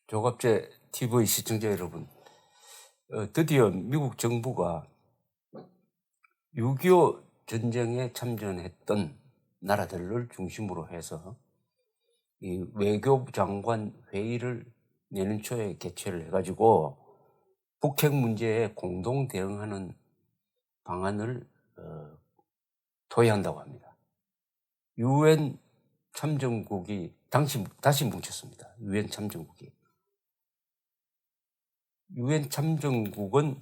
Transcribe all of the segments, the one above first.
조갑제 TV 시청자 여러분, 드디어 미국 정부가 6.25 전쟁에 참전했던 나라들을 중심으로 해서 이 외교부 장관 회의를 내년 초에 개최를 해가지고 북핵 문제에 공동 대응하는 방안을 토의한다고 합니다. 유엔 참전국이 다시 뭉쳤습니다. 유엔 참전국이. 유엔 참전국은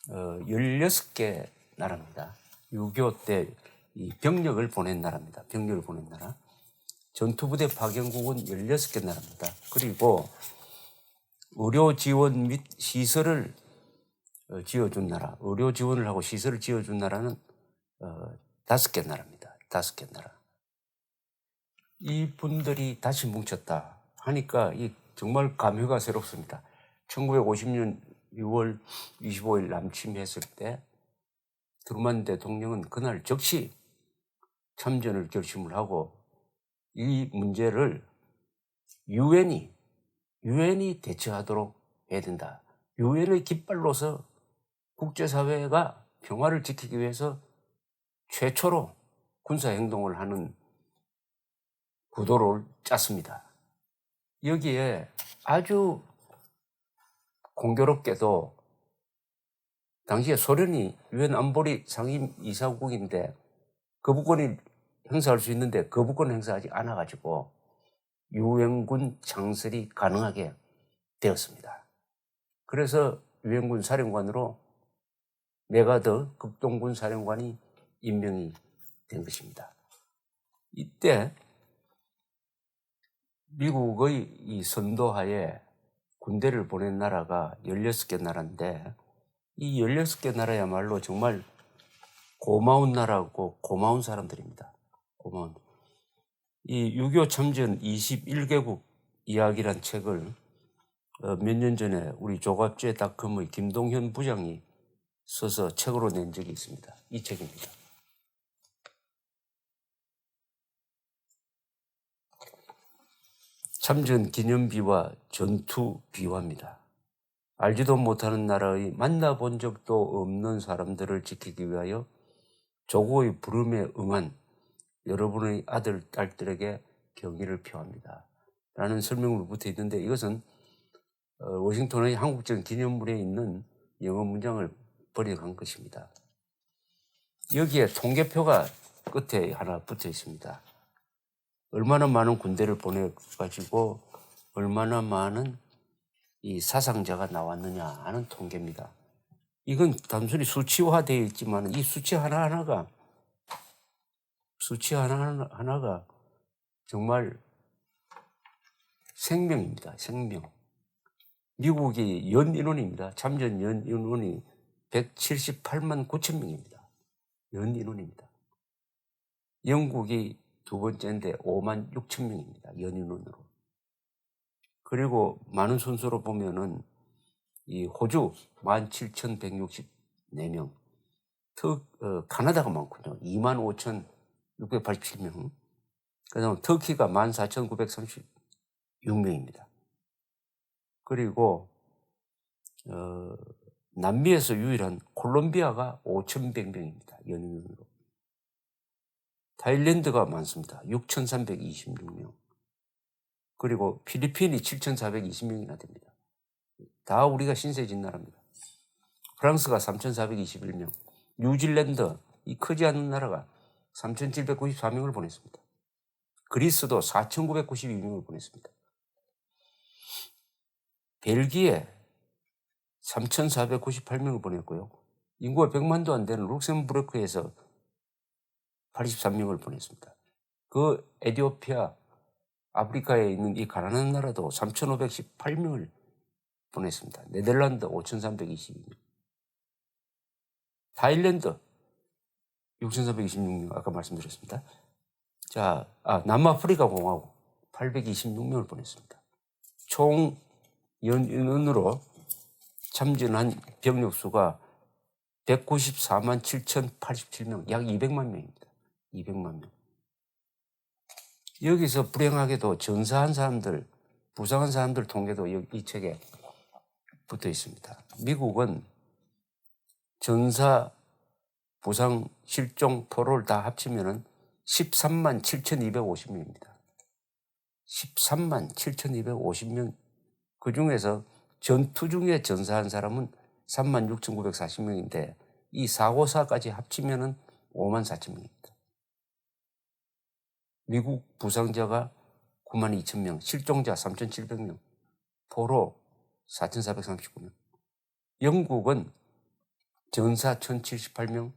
16개 나라입니다. 6.25 때 이 병력을 보낸 나라입니다. 병력을 보낸 나라. 전투부대 파견국은 16개 나라입니다. 그리고 의료 지원 및 시설을 지어준 나라, 의료 지원을 하고 시설을 지어준 나라는 5개 나라입니다. 5개 나라. 이 분들이 다시 뭉쳤다 하니까 정말 감회가 새롭습니다. 1950년 6월 25일 남침했을 때 트루만 대통령은 그날 즉시 참전을 결심을 하고 이 문제를 유엔이 대처하도록 해야 된다. 유엔의 깃발로서 국제사회가 평화를 지키기 위해서 최초로 군사행동을 하는 구도를 짰습니다. 여기에 아주 공교롭게도 당시에 소련이 유엔 안보리 상임 이사국인데 거부권을 행사할 수 있는데 거부권 행사하지 않아가지고 유엔군 창설이 가능하게 되었습니다. 그래서 유엔군 사령관으로 메가더 극동군 사령관이 임명이 된 것입니다. 이때 미국의 이 선도하에 군대를 보낸 나라가 16개 나라인데 이 16개 나라야말로 정말 고마운 나라고 고마운 사람들입니다. 고마운. 이 6.25 참전 21개국 이야기란 책을 몇 년 전에 우리 조갑제닷컴의 김동현 부장이 써서 책으로 낸 적이 있습니다. 이 책입니다. 참전 기념비와 전투 비화입니다. 알지도 못하는 나라의 만나본 적도 없는 사람들을 지키기 위하여 조국의 부름에 응한 여러분의 아들, 딸들에게 경의를 표합니다. 라는 설명으로 붙어 있는데 이것은 워싱턴의 한국전 기념물에 있는 영어 문장을 번역한 것입니다. 여기에 통계표가 끝에 하나 붙어 있습니다. 얼마나 많은 군대를 보내가지고 얼마나 많은 이 사상자가 나왔느냐 하는 통계입니다. 이건 단순히 수치화되어 있지만 이 수치 하나하나가 정말 생명입니다. 생명. 미국이 연 인원입니다. 참전 연 인원이 178만 9천 명입니다. 연 인원입니다. 영국이 두 번째인데 5만 6천 명입니다. 연 인원으로. 그리고 많은 순서로 보면은 이 호주 17,164명, 카나다가 많군요. 25,687명. 그다음 터키가 14,936명입니다. 그리고 남미에서 유일한 콜롬비아가 5,100명입니다. 연인으로. 타일랜드가 많습니다. 6,326명. 그리고 필리핀이 7,420명이나 됩니다. 다 우리가 신세진 나라입니다. 프랑스가 3,421명. 뉴질랜드, 이 크지 않은 나라가 3,794명을 보냈습니다. 그리스도 4,992명을 보냈습니다. 벨기에 3,498명을 보냈고요. 인구가 100만도 안 되는 룩셈부르크에서 83명을 보냈습니다. 그 에티오피아, 아프리카에 있는 이 가난한 나라도 3,518명을 보냈습니다. 네덜란드 5,322명. 타일랜드 6,326명 아까 말씀드렸습니다. 남아프리카 공화국 826명을 보냈습니다. 총 연인원으로 참전한 병력 수가 194만 7,087명, 약 200만 명입니다. 200만 명. 여기서 불행하게도 전사한 사람들 부상한 사람들 통계도 이 책에 붙어 있습니다. 미국은 전사, 부상, 실종, 포로를 다 합치면은 13만 7,250명입니다. 13만 7,250명. 그 중에서 전투 중에 전사한 사람은 3만 6,940명인데 이 사고사까지 합치면은 5만 4천 명입니다. 미국 부상자가 9만 2천 명, 실종자 3,700명, 포로 4,439명. 영국은 전사 1,078명,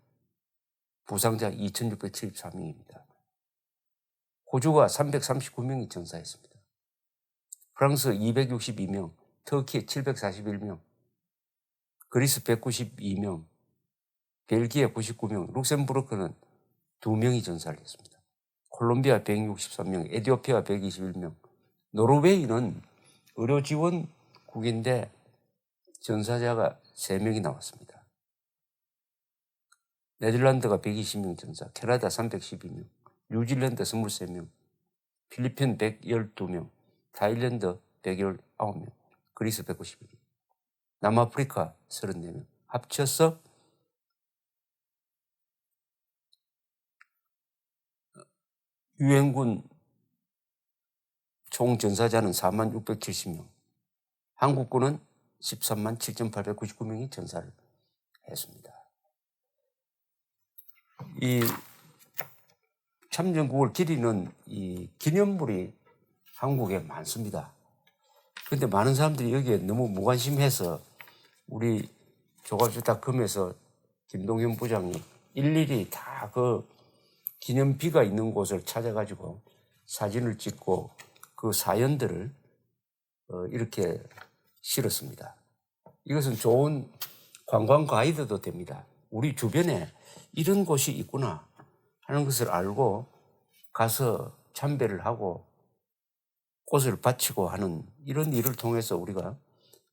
부상자 2,674명입니다. 호주가 339명이 전사했습니다. 프랑스 262명, 터키 741명, 그리스 192명, 벨기에 99명, 룩셈부르크는 2명이 전사를 했습니다. 콜롬비아 163명, 에티오피아 121명, 노르웨이는 의료지원국인데 전사자가 3명이 나왔습니다. 네덜란드가 120명 전사, 캐나다 312명, 뉴질랜드 23명, 필리핀 112명, 타일랜드 119명, 그리스 191명, 남아프리카 34명. 합쳐서 유엔군 총 전사자는 4만 670명, 한국군은 13만 7,899명이 전사를 했습니다. 이 참전국을 기리는 이 기념물이 한국에 많습니다. 그런데 많은 사람들이 여기에 너무 무관심해서 우리 조갑수탁금에서 김동현 부장이 일일이 다 그 기념비가 있는 곳을 찾아가지고 사진을 찍고 그 사연들을 이렇게 실었습니다. 이것은 좋은 관광 가이드도 됩니다. 우리 주변에 이런 곳이 있구나 하는 것을 알고 가서 참배를 하고 꽃을 바치고 하는 이런 일을 통해서 우리가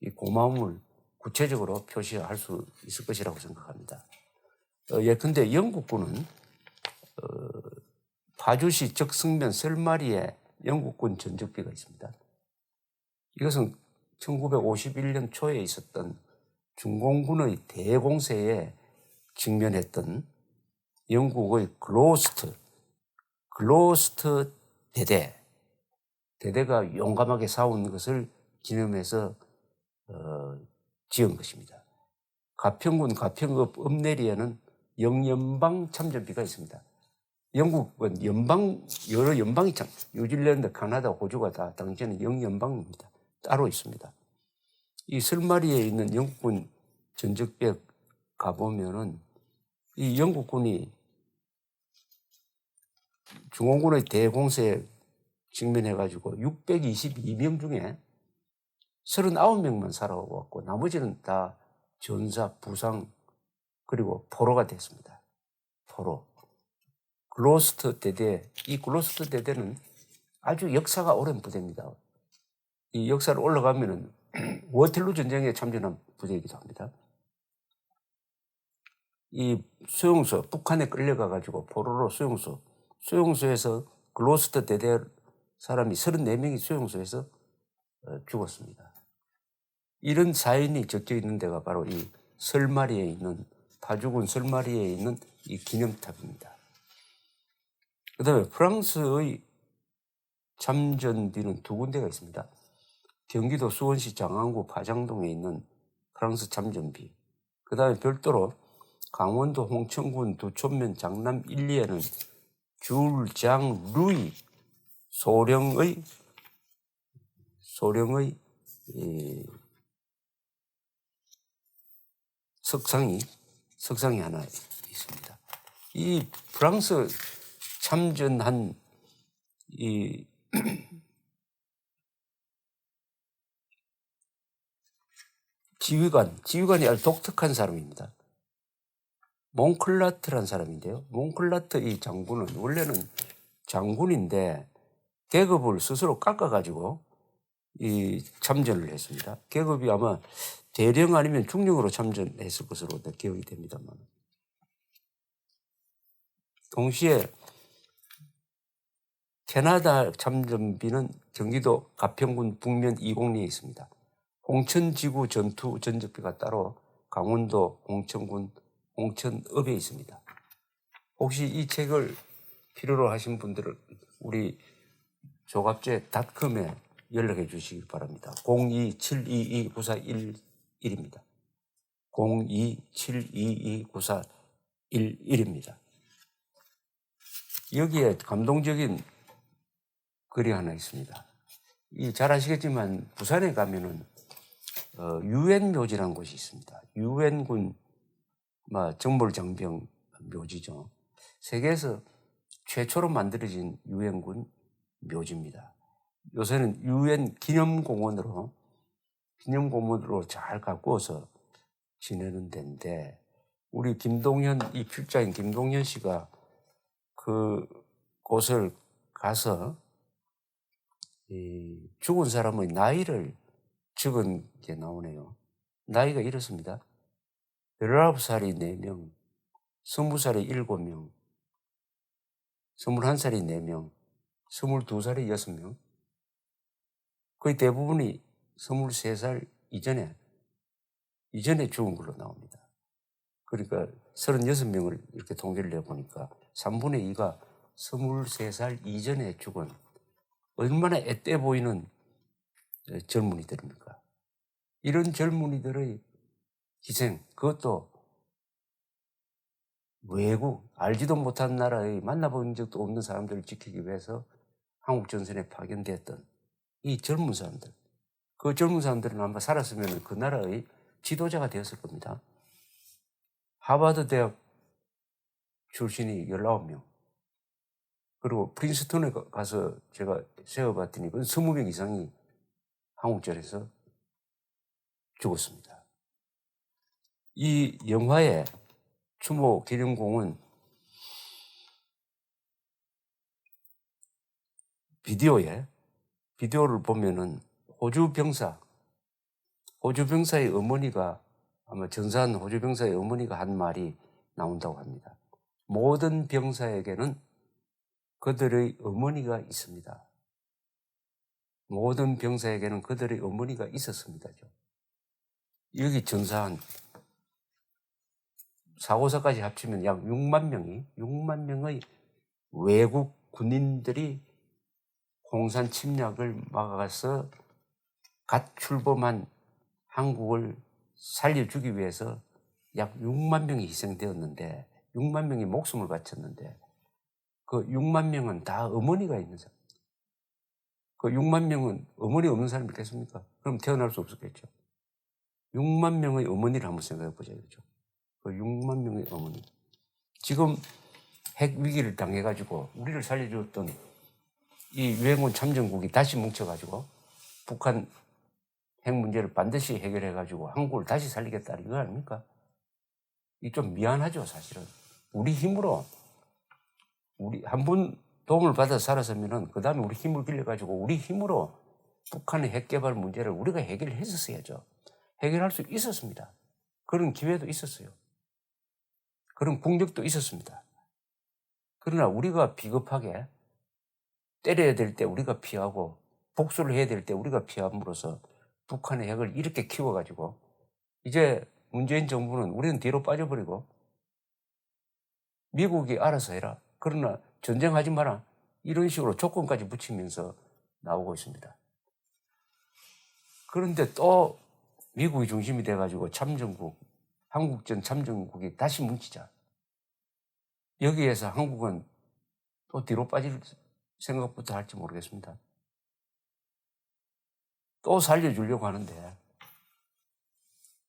이 고마움을 구체적으로 표시할 수 있을 것이라고 생각합니다. 예컨대 영국군은 파주시 적승면 설마리에 영국군 전적비가 있습니다. 이것은 1951년 초에 있었던 중공군의 대공세에 직면했던 영국의 글로스터 대대가 용감하게 싸운 것을 기념해서 지은 것입니다. 가평군 가평읍 읍내리에는 영연방 참전비가 있습니다. 영국은 여러 연방이 뉴질랜드, 카나다, 호주가 다 당시에는 영연방입니다. 따로 있습니다. 이 설마리에 있는 영국군 전적비에 가보면은 이 영국군이 중공군의 대공세에 직면해가지고 622명 중에 39명만 살아왔고 나머지는 다 전사, 부상, 그리고 포로가 됐습니다. 포로. 글로스터 대대, 이 글로스터 대대는 아주 역사가 오랜 부대입니다. 이 역사를 올라가면은 워틀루 전쟁에 참전한 부대이기도 합니다. 이 수용소, 북한에 끌려가가지고 포로로 수용소에서 글로스터 대대 사람이 34명이 수용소에서 죽었습니다. 이런 사연이 적혀 있는 데가 바로 이 설마리에 있는, 파주군 설마리에 있는 이 기념탑입니다. 그 다음에 프랑스의 참전비는 2군데가 있습니다. 경기도 수원시 장안구 파장동에 있는 프랑스 참전비. 그 다음에 별도로 강원도 홍천군 두촌면 장남 1, 2에는 줄장 루이 소령의 석상이 하나 있습니다. 이 프랑스 참전한 이 지휘관이 아주 독특한 사람입니다. 몽클라트라는 사람인데요. 몽클라트 이 장군은 원래는 장군인데 계급을 스스로 깎아가지고 이 참전을 했습니다. 계급이 아마 대령 아니면 중령으로 참전했을 것으로 기억이 됩니다만. 동시에 캐나다 참전비는 경기도 가평군 북면 이곡리에 있습니다. 홍천지구 전투 전적비가 따로 강원도 홍천군 홍천읍에 있습니다. 혹시 이 책을 필요로 하신 분들은 우리 조갑제닷컴에 연락해 주시기 바랍니다. 02-722-9411입니다. 02-722-9411입니다. 여기에 감동적인 글이 하나 있습니다. 잘 아시겠지만 부산에 가면은 유엔묘지라는 곳이 있습니다. 유엔군 정몰장병 묘지죠. 세계에서 최초로 만들어진 유엔군 묘지입니다. 요새는 유엔 기념공원으로 잘 가꾸어서 지내는 데인데, 우리 이 필자인 김동현 씨가 그 곳을 가서 죽은 사람의 나이를 적은 게 나오네요. 나이가 이렇습니다. 19살이 4명, 20살이 7명, 21살이 4명, 22살이 6명, 거의 대부분이 23살 이전에 죽은 걸로 나옵니다. 그러니까 36명을 이렇게 통계를 내보니까 3분의 2가 23살 이전에 죽은, 얼마나 앳돼 보이는 젊은이들입니까? 이런 젊은이들의 희생, 그것도 외국, 알지도 못한 나라의 만나본 적도 없는 사람들을 지키기 위해서 한국전선에 파견됐던 이 젊은 사람들, 그 젊은 사람들은 아마 살았으면 그 나라의 지도자가 되었을 겁니다. 하버드 대학 출신이 19명, 그리고 프린스턴에 가서 제가 세어봤더니 20명 이상이 한국전에서 죽었습니다. 이 영화의 추모 기념공은 비디오를 보면은 호주 병사의 어머니가, 아마 전사한 호주 병사의 어머니가 한 말이 나온다고 합니다. 모든 병사에게는 그들의 어머니가 있습니다. 모든 병사에게는 그들의 어머니가 있었습니다. 여기 전사한 사고사까지 합치면 약 6만 명의 외국 군인들이 홍산 침략을 막아서 갓 출범한 한국을 살려주기 위해서 약 6만 명이 희생되었는데, 6만 명이 목숨을 바쳤는데, 그 6만 명은 다 어머니가 있는 사람. 그 6만 명은 어머니 없는 사람이 있겠습니까? 그럼 태어날 수 없었겠죠. 6만 명의 어머니를 한번 생각해 보자, 그죠? 그 6만 명의 어머니. 지금 핵 위기를 당해가지고 우리를 살려줬던 이 유엔군 참전국이 다시 뭉쳐가지고 북한 핵 문제를 반드시 해결해가지고 한국을 다시 살리겠다, 이거 아닙니까? 이 좀 미안하죠, 사실은. 우리 힘으로, 우리 한 번 도움을 받아서 살았으면은 그 다음에 우리 힘을 빌려가지고 우리 힘으로 북한의 핵 개발 문제를 우리가 해결했었어야죠. 해결할 수 있었습니다. 그런 기회도 있었어요. 그런 국력도 있었습니다. 그러나 우리가 비겁하게 때려야 될 때 우리가 피하고 복수를 해야 될 때 우리가 피함으로써 북한의 핵을 이렇게 키워가지고 이제 문재인 정부는 우리는 뒤로 빠져버리고 미국이 알아서 해라, 그러나 전쟁하지 마라, 이런 식으로 조건까지 붙이면서 나오고 있습니다. 그런데 또 미국이 중심이 돼가지고 한국전 참전국이 다시 뭉치자, 여기에서 한국은 또 뒤로 빠질 생각부터 할지 모르겠습니다. 또 살려주려고 하는데,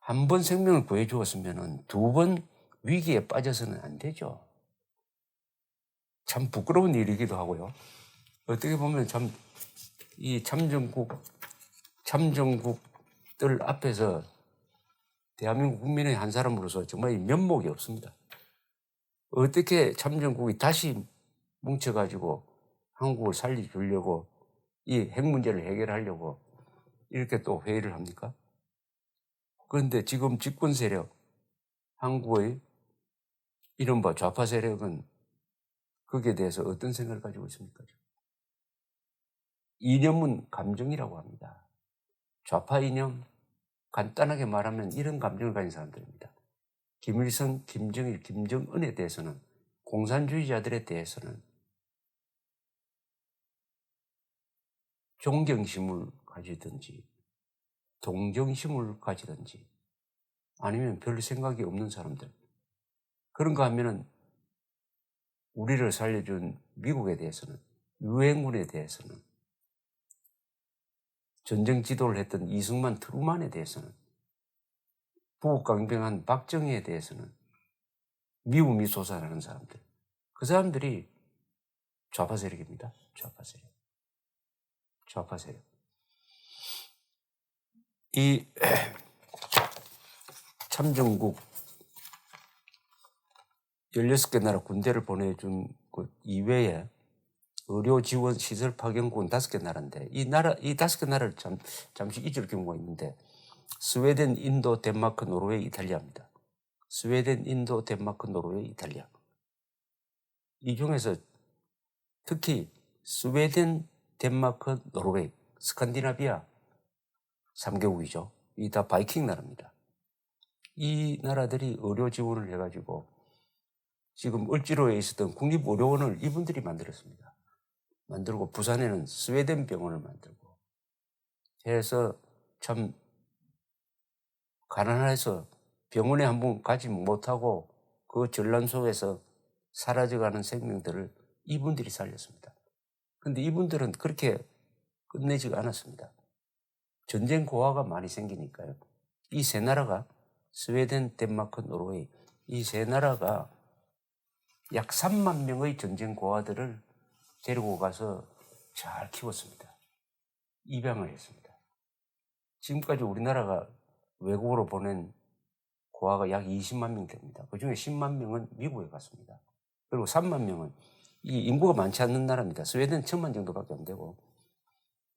한 번 생명을 구해주었으면 2번 위기에 빠져서는 안 되죠. 참 부끄러운 일이기도 하고요. 어떻게 보면 참 이 참전국들 앞에서 대한민국 국민의 한 사람으로서 정말 면목이 없습니다. 어떻게 참전국이 다시 뭉쳐가지고 한국을 살려주려고, 이 핵 문제를 해결하려고 이렇게 또 회의를 합니까? 그런데 지금 집권 세력, 한국의 이른바 좌파 세력은 거기에 대해서 어떤 생각을 가지고 있습니까? 이념은 감정이라고 합니다. 좌파 이념, 간단하게 말하면 이런 감정을 가진 사람들입니다. 김일성, 김정일, 김정은에 대해서는, 공산주의자들에 대해서는 존경심을 가지든지 동정심을 가지든지 아니면 별 생각이 없는 사람들, 그런가 하면은 우리를 살려준 미국에 대해서는, 유엔군에 대해서는, 전쟁 지도를 했던 이승만 트루만에 대해서는, 부국강병한 박정희에 대해서는 미움이 솟아나는 사람들, 그 사람들이 좌파 세력입니다. 좌파 세력. 좌파 세력. 이 참정국 16개 나라 군대를 보내준 그 이외에 의료 지원 시설 파견국은 5개 나라인데, 이 5개 나라를 잠시 잊을 경우가 있는데, 스웨덴, 인도, 덴마크, 노르웨이, 이탈리아입니다. 스웨덴, 인도, 덴마크, 노르웨이, 이탈리아. 이 중에서 특히 스웨덴, 덴마크, 노르웨이, 스칸디나비아 3개국이죠. 이 다 바이킹 나라입니다. 이 나라들이 의료 지원을 해가지고 지금 을지로에 있었던 국립의료원을 이분들이 만들었습니다. 만들고 부산에는 스웨덴 병원을 만들고 해서 참 가난해서 병원에 한 번 가지 못하고 그 전란 속에서 사라져가는 생명들을 이분들이 살렸습니다. 그런데 이분들은 그렇게 끝내지가 않았습니다. 전쟁 고아가 많이 생기니까요. 이 세 나라가, 스웨덴, 덴마크, 노르웨이, 이 세 나라가 약 3만 명의 전쟁 고아들을 데리고 가서 잘 키웠습니다. 입양을 했습니다. 지금까지 우리나라가 외국으로 보낸 고아가 약 20만 명 됩니다. 그중에 10만 명은 미국에 갔습니다. 그리고 3만 명은, 이 인구가 많지 않는 나라입니다. 스웨덴 1000만 정도밖에 안 되고,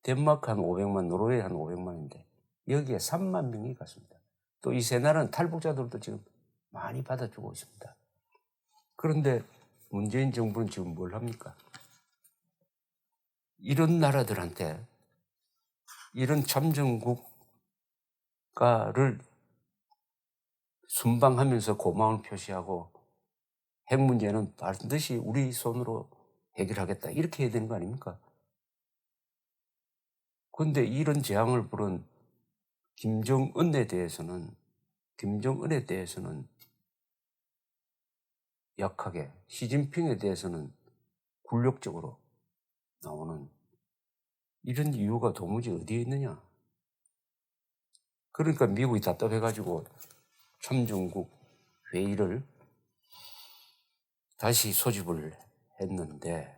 덴마크 한 500만, 노르웨이 한 500만인데 여기에 3만 명이 갔습니다. 또 이 세 나라는 탈북자들도 지금 많이 받아주고 있습니다. 그런데 문재인 정부는 지금 뭘 합니까? 이런 나라들한테, 이런 참정국가를 순방하면서 고마움을 표시하고 핵 문제는 반드시 우리 손으로 해결하겠다, 이렇게 해야 되는 거 아닙니까? 그런데 이런 재앙을 부른 김정은에 대해서는 약하게, 시진핑에 대해서는 굴욕적으로 나오는 이런 이유가 도무지 어디에 있느냐? 그러니까 미국이 답답해가지고 참정국 회의를 다시 소집을 했는데,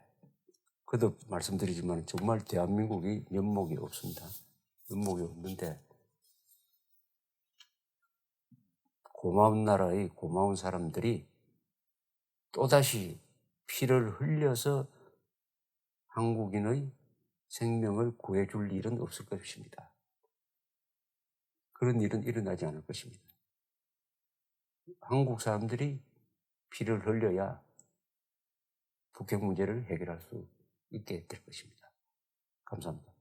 그도 말씀드리지만 정말 대한민국이 면목이 없습니다. 면목이 없는데, 고마운 나라의 고마운 사람들이 또다시 피를 흘려서 한국인의 생명을 구해줄 일은 없을 것입니다. 그런 일은 일어나지 않을 것입니다. 한국 사람들이 피를 흘려야 북핵 문제를 해결할 수 있게 될 것입니다. 감사합니다.